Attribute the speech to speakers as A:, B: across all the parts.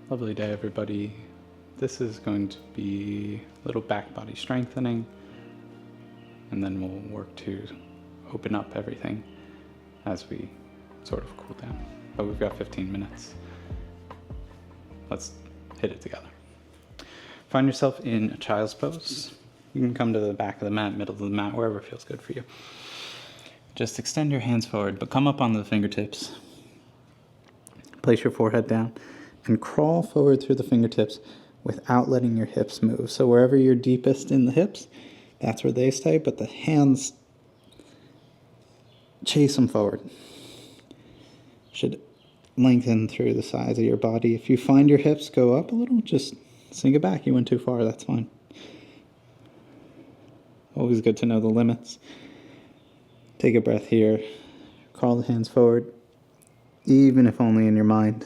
A: Lovely day, everybody. This is going to be a little back body strengthening, and then we'll work to open up everything as we sort of cool down. But we've got 15 minutes. Let's hit it together. Find yourself in a child's pose. You can come to the back of the mat, middle of the mat, wherever feels good for you. Just extend your hands forward, but come up onto the fingertips. Place your forehead down and crawl forward through the fingertips without letting your hips move. So wherever you're deepest in the hips, that's where they stay, but the hands chase them forward. Should lengthen through the sides of your body. If you find your hips go up a little, just sink it back. You went too far, that's fine. Always good to know the limits. Take a breath here. Crawl the hands forward, even if only in your mind.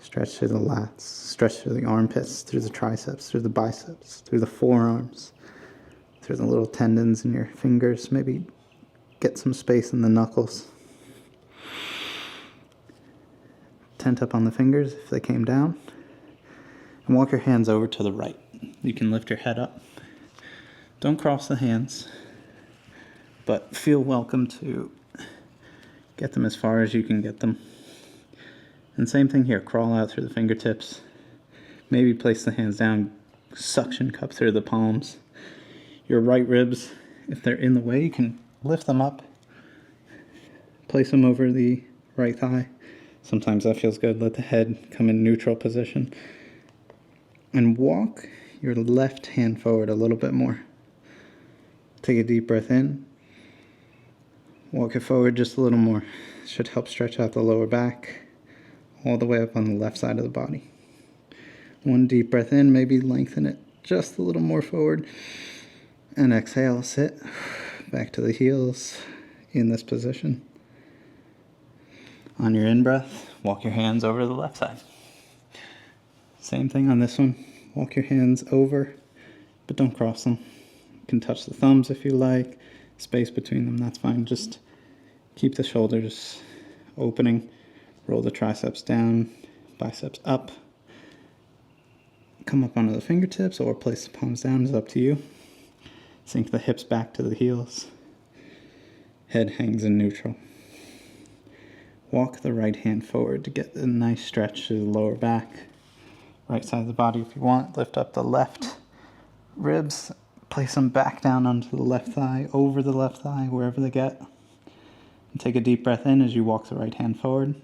A: Stretch through the lats, stretch through the armpits, through the triceps, through the biceps, through the forearms, through the little tendons in your fingers. Maybe get some space in the knuckles. Tent up on the fingers if they came down. And walk your hands over to the right. You can lift your head up. Don't cross the hands, but feel welcome to get them as far as you can get them. And same thing here, crawl out through the fingertips. Maybe place the hands down, suction cup through the palms. Your right ribs, if they're in the way, you can lift them up. Place them over the right thigh. Sometimes that feels good. Let the head come in neutral position. And walk your left hand forward a little bit more. Take a deep breath in. Walk it forward just a little more. Should help stretch out the lower back all the way up on the left side of the body. One deep breath in, maybe lengthen it just a little more forward. And exhale, sit back to the heels in this position. On your in-breath, walk your hands over to the left side. Same thing on this one. Walk your hands over, but don't cross them. You can touch the thumbs if you like. Space between them, that's fine. Just keep the shoulders opening. Roll the triceps down, biceps up. Come up onto the fingertips or place the palms down, it's up to you. Sink the hips back to the heels. Head hangs in neutral. Walk the right hand forward to get a nice stretch to the lower back. Right side of the body if you want. Lift up the left ribs. Place them back down onto the left thigh, over the left thigh, wherever they get. And take a deep breath in as you walk the right hand forward.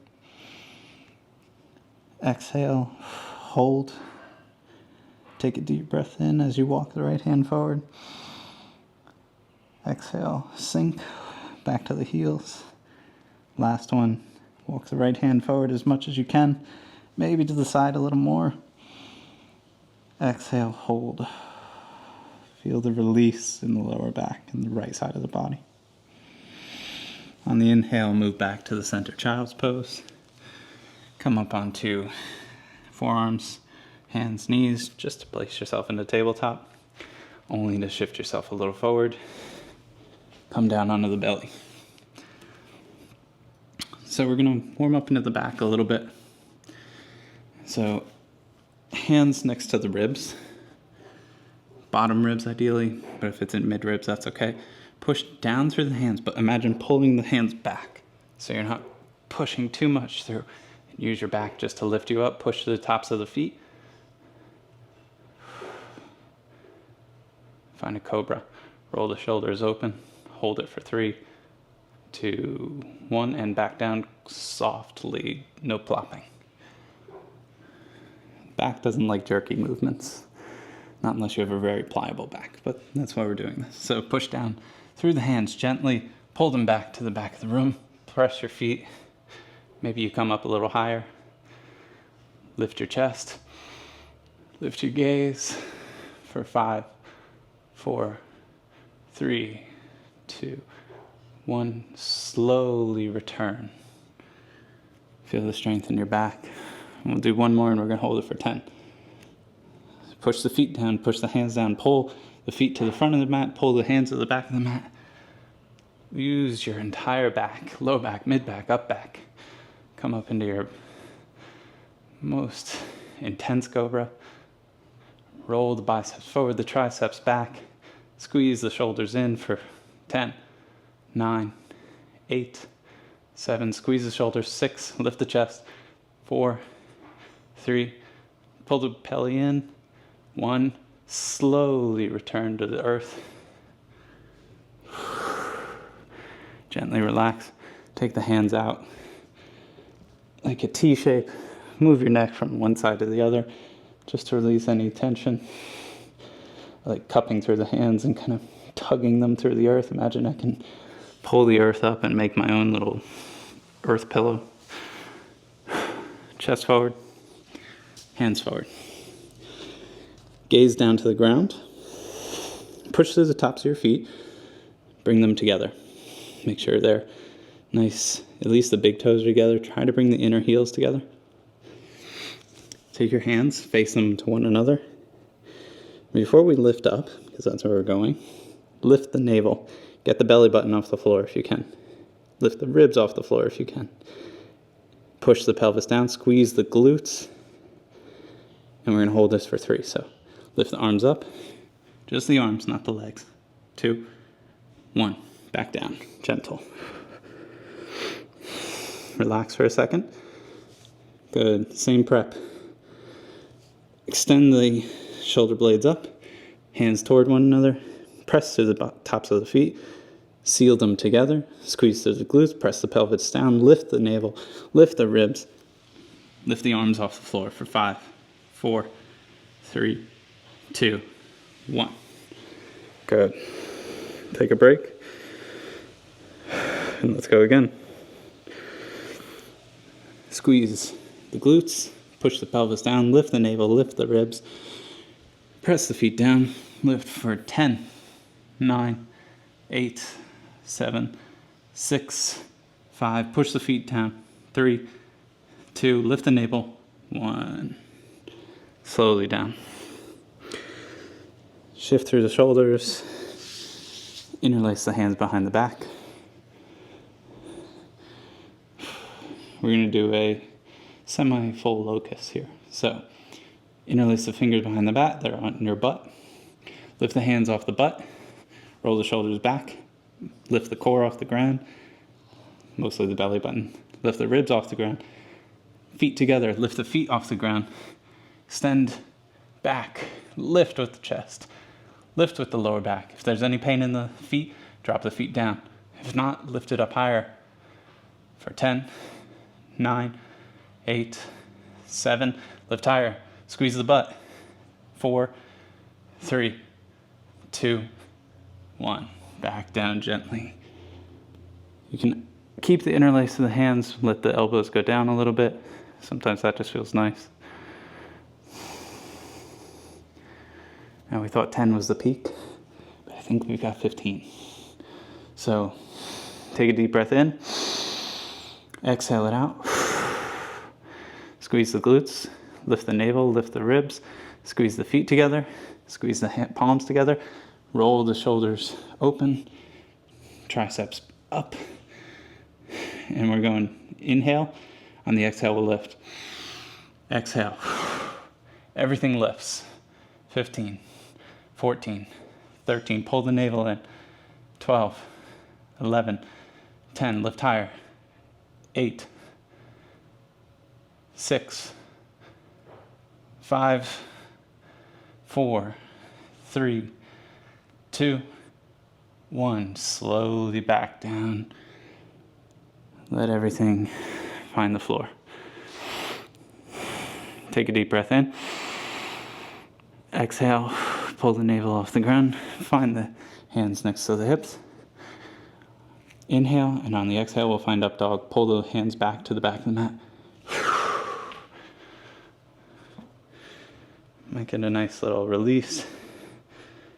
A: Exhale, hold. Take a deep breath in as you walk the right hand forward. Exhale, sink back to the heels. Last one, walk the right hand forward as much as you can, maybe to the side a little more. Exhale, hold. Feel the release in the lower back and the right side of the body. On the inhale, move back to the center child's pose. Come up onto forearms, hands, knees, just to place yourself into tabletop, only to shift yourself a little forward. Come down onto the belly. So we're going to warm up into the back a little bit. So hands next to the ribs, bottom ribs ideally, but if it's in mid ribs, that's okay. Push down through the hands, but imagine pulling the hands back so you're not pushing too much through. Use your back just to lift you up. Push to the tops of the feet. Find a cobra. Roll the shoulders open. Hold it for 3, 2, 1, and back down softly. No plopping. Back doesn't like jerky movements. Not unless you have a very pliable back, but that's why we're doing this. So push down through the hands gently. Pull them back to the back of the room. Press your feet. Maybe you come up a little higher. Lift your chest. Lift your gaze for 5, 4, 3, 2, 1. Slowly return. Feel the strength in your back. And we'll do one more and we're going to hold it for 10. Push the feet down, push the hands down, pull the feet to the front of the mat, pull the hands to the back of the mat. Use your entire back, low back, mid back, up back. Come up into your most intense cobra. Roll the biceps forward, the triceps back. Squeeze the shoulders in for 10, 9, 8, 7. Squeeze the shoulders. 6. Lift the chest. 4, 3. Pull the belly in. 1. Slowly return to the earth. Gently relax. Take the hands out like a T shape. Move your neck from one side to the other just to release any tension. I like cupping through the hands and kind of tugging them through the earth. Imagine I can pull the earth up and make my own little earth pillow. Chest forward, hands forward. Gaze down to the ground. Push through the tops of your feet. Bring them together. Make sure they're nice, at least the big toes are together. Try to bring the inner heels together. Take your hands, face them to one another. Before we lift up, because that's where we're going, lift the navel. Get the belly button off the floor if you can. Lift the ribs off the floor if you can. Push the pelvis down, squeeze the glutes. And we're going to hold this for 3. So lift the arms up. Just the arms, not the legs. 2, 1. Back down. Gentle. Relax for a second. Good. Same prep. Extend the shoulder blades up. Hands toward one another. Press to the tops of the feet. Seal them together. Squeeze through the glutes. Press the pelvis down. Lift the navel. Lift the ribs. Lift the arms off the floor for 5, 4, 3, 2, 1. Good. Take a break. And let's go again. Squeeze the glutes. Push the pelvis down. Lift the navel. Lift the ribs. Press the feet down. Lift for 10, 9, 8, 7, 6, 5. Push the feet down. 3, 2. Lift the navel. 1. Slowly down. Shift through the shoulders. Interlace the hands behind the back. We're going to do a semi-full locust here. So, interlace the fingers behind the back. They're on your butt. Lift the hands off the butt. Roll the shoulders back. Lift the core off the ground. Mostly the belly button. Lift the ribs off the ground. Feet together. Lift the feet off the ground. Extend back. Lift with the chest. Lift with the lower back. If there's any pain in the feet, drop the feet down. If not, lift it up higher for 10, 9, 8, 7. Lift higher. Squeeze the butt. 4, 3, 2, 1. Back down gently. You can keep the interlace of the hands. Let the elbows go down a little bit. Sometimes that just feels nice. Now we thought 10 was the peak, but I think we've got 15. So take a deep breath in. Exhale it out. Squeeze the glutes. Lift the navel, lift the ribs. Squeeze the feet together. Squeeze the palms together. Roll the shoulders open. Triceps up. And we're going inhale. On the exhale, we'll lift. Exhale. Everything lifts. 15, 14, 13. Pull the navel in. 12, 11, 10. Lift higher. 8, 6, 5, 4, 3, 2, 1. Slowly back down. Let everything find the floor. Take a deep breath in. Exhale, pull the navel off the ground. Find the hands next to the hips. Inhale, and on the exhale, we'll find up dog. Pull the hands back to the back of the mat. Might get a nice little release.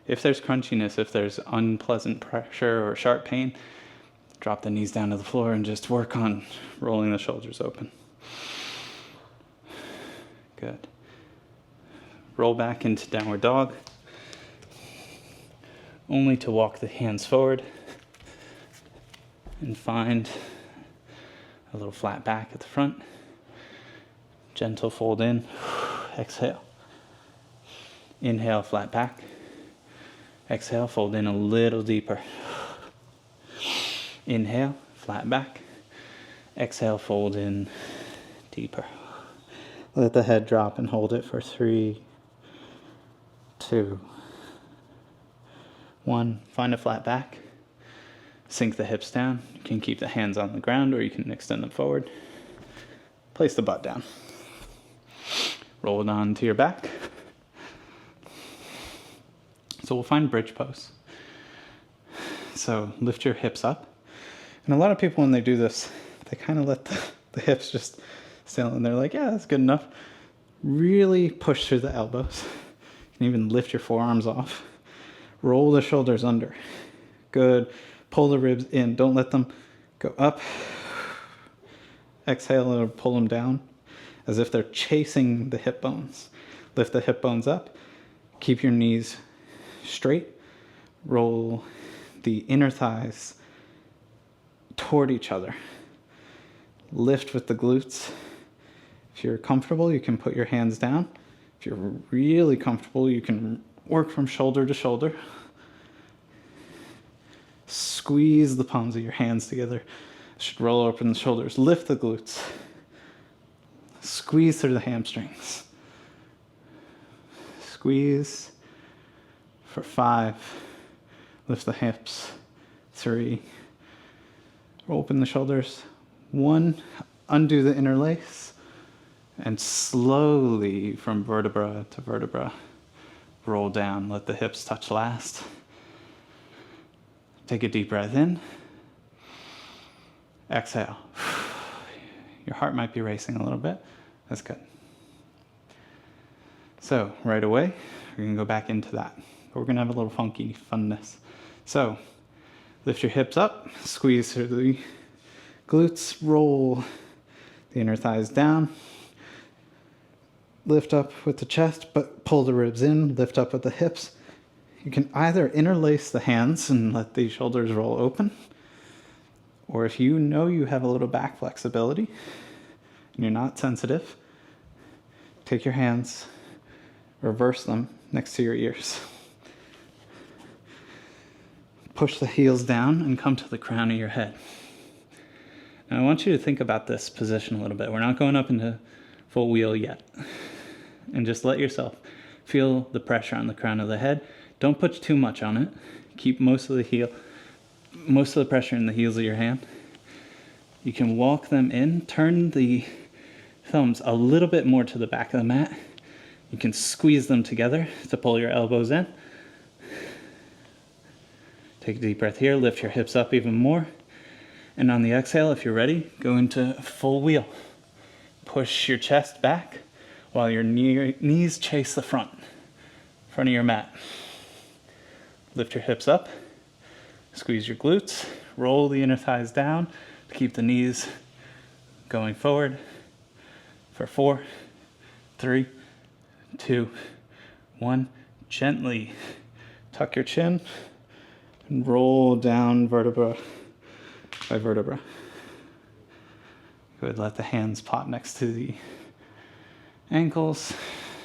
A: If there's crunchiness, if there's unpleasant pressure or sharp pain, drop the knees down to the floor and just work on rolling the shoulders open. Good. Roll back into downward dog. Only to walk the hands forward. and find a little flat back at the front. Gentle fold in, exhale. Inhale, flat back. Exhale, fold in a little deeper. Inhale, flat back. Exhale, fold in deeper. Let the head drop and hold it for 3, 2, 1. Find a flat back. Sink the hips down. You can keep the hands on the ground or you can extend them forward. Place the butt down. Roll it onto your back. So we'll find bridge pose. So lift your hips up. And a lot of people, when they do this, they kind of let the hips just sail, and they're like, yeah, that's good enough. Really push through the elbows. You can even lift your forearms off. Roll the shoulders under. Good. Pull the ribs in. Don't let them go up. Exhale or pull them down as if they're chasing the hip bones. Lift the hip bones up. Keep your knees straight. Roll the inner thighs toward each other. Lift with the glutes. If you're comfortable, you can put your hands down. If you're really comfortable, you can work from shoulder to shoulder. Squeeze the palms of your hands together. Should roll open the shoulders. Lift the glutes. Squeeze through the hamstrings. Squeeze for 5. Lift the hips. 3. Open the shoulders. 1. Undo the interlace. And slowly from vertebra to vertebra, roll down. Let the hips touch last. Take a deep breath in. Exhale. Your heart might be racing a little bit. That's good. So right away, we're going to go back into that. But we're going to have a little funky funness. So lift your hips up, squeeze through the glutes, roll the inner thighs down. Lift up with the chest, but pull the ribs in, lift up with the hips. You can either interlace the hands and let the shoulders roll open, or if you know you have a little back flexibility and you're not sensitive, take your hands, reverse them next to your ears. Push the heels down and come to the crown of your head. Now I want you to think about this position a little bit. We're not going up into full wheel yet. And just let yourself feel the pressure on the crown of the head. Don't put too much on it. Keep most of the pressure in the heels of your hand. You can walk them in. Turn the thumbs a little bit more to the back of the mat. You can squeeze them together to pull your elbows in. Take a deep breath here. Lift your hips up even more. And on the exhale, if you're ready, go into full wheel. Push your chest back while your knees chase the front of your mat. Lift your hips up. Squeeze your glutes. Roll the inner thighs down to keep the knees going forward for 4, 3, 2, 1. Gently tuck your chin and roll down vertebra by vertebra. Good. Let the hands pop next to the ankles,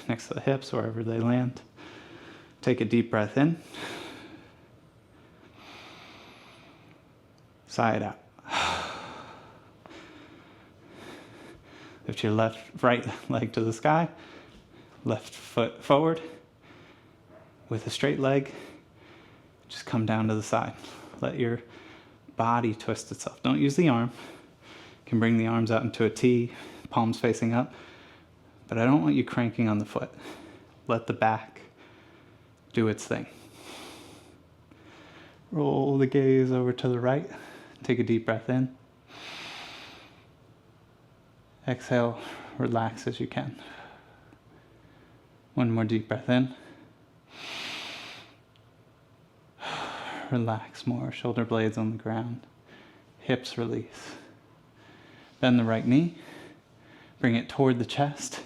A: next to the hips, wherever they land. Take a deep breath in. Sigh it out. Lift your right leg to the sky. Left foot forward. With a straight leg, just come down to the side. Let your body twist itself. Don't use the arm. You can bring the arms out into a T, palms facing up. But I don't want you cranking on the foot. Let the back do its thing. Roll the gaze over to the right. Take a deep breath in. Exhale, relax as you can. One more deep breath in. Relax more, shoulder blades on the ground. Hips release. Bend the right knee. Bring it toward the chest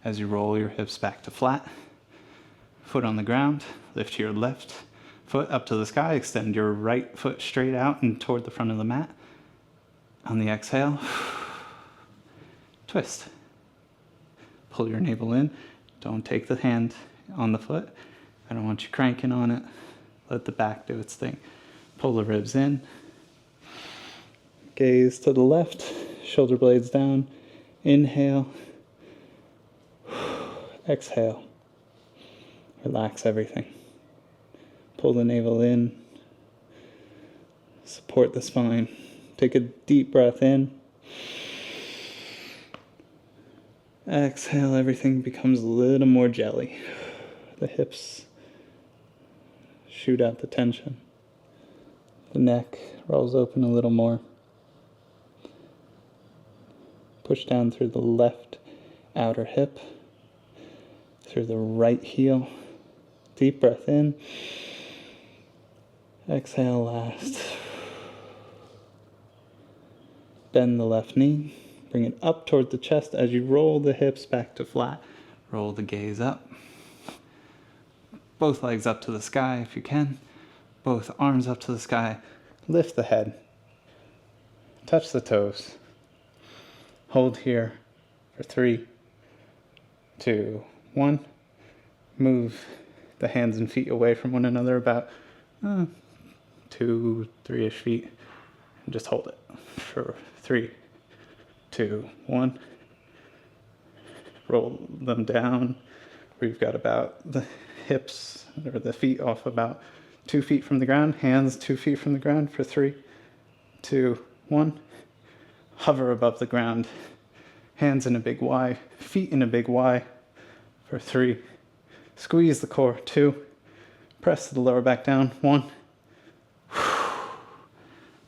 A: as you roll your hips back to flat. Foot on the ground. Lift your left foot up to the sky. Extend your right foot straight out and toward the front of the mat. On the exhale, twist. Pull your navel in. Don't take the hand on the foot. I don't want you cranking on it. Let the back do its thing. Pull the ribs in. Gaze to the left, shoulder blades down. Inhale. Exhale. Relax everything. Pull the navel in. Support the spine. Take a deep breath in. Exhale, everything becomes a little more jelly. The hips shoot out the tension. The neck rolls open a little more. Push down through the left outer hip, through the right heel. Deep breath in. Exhale last. Bend the left knee. Bring it up toward the chest as you roll the hips back to flat. Roll the gaze up. Both legs up to the sky if you can. Both arms up to the sky. Lift the head. Touch the toes. Hold here for 3, 2, 1. Move the hands and feet away from one another about 2, 3-ish feet. And just hold it for 3, 2, 1. Roll them down. We've got about the hips or the feet off about 2 feet from the ground. Hands 2 feet from the ground for 3, 2, 1. Hover above the ground. Hands in a big Y. Feet in a big Y for 3. Squeeze the core. 2. Press the lower back down. 1.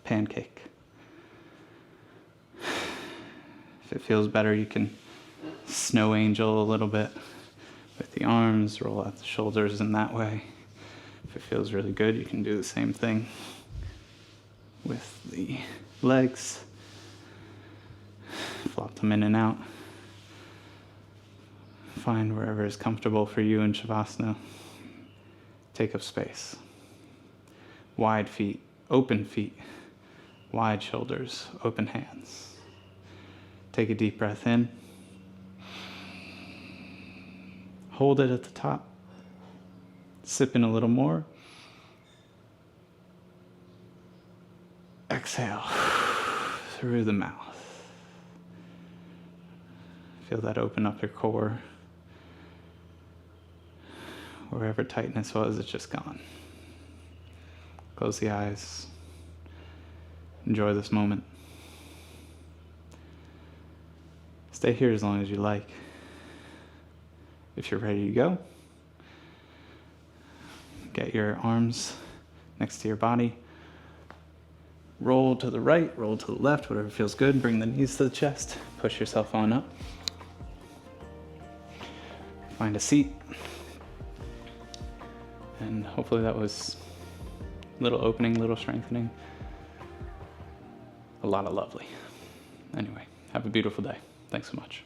A: Pancake. If it feels better, you can snow angel a little bit with the arms, roll out the shoulders in that way. If it feels really good, you can do the same thing with the legs. Flop them in and out. Find wherever is comfortable for you in Shavasana. Take up space. Wide feet, open feet, wide shoulders, open hands. Take a deep breath in. Hold it at the top. Sip in a little more. Exhale through the mouth. Feel that open up your core. Wherever tightness was, it's just gone. Close the eyes. Enjoy this moment. Stay here as long as you like. If you're ready to go, get your arms next to your body. Roll to the right, roll to the left, whatever feels good. Bring the knees to the chest. Push yourself on up. Find a seat. And hopefully that was a little opening, little strengthening. A lot of lovely. Anyway, have a beautiful day. Thanks so much.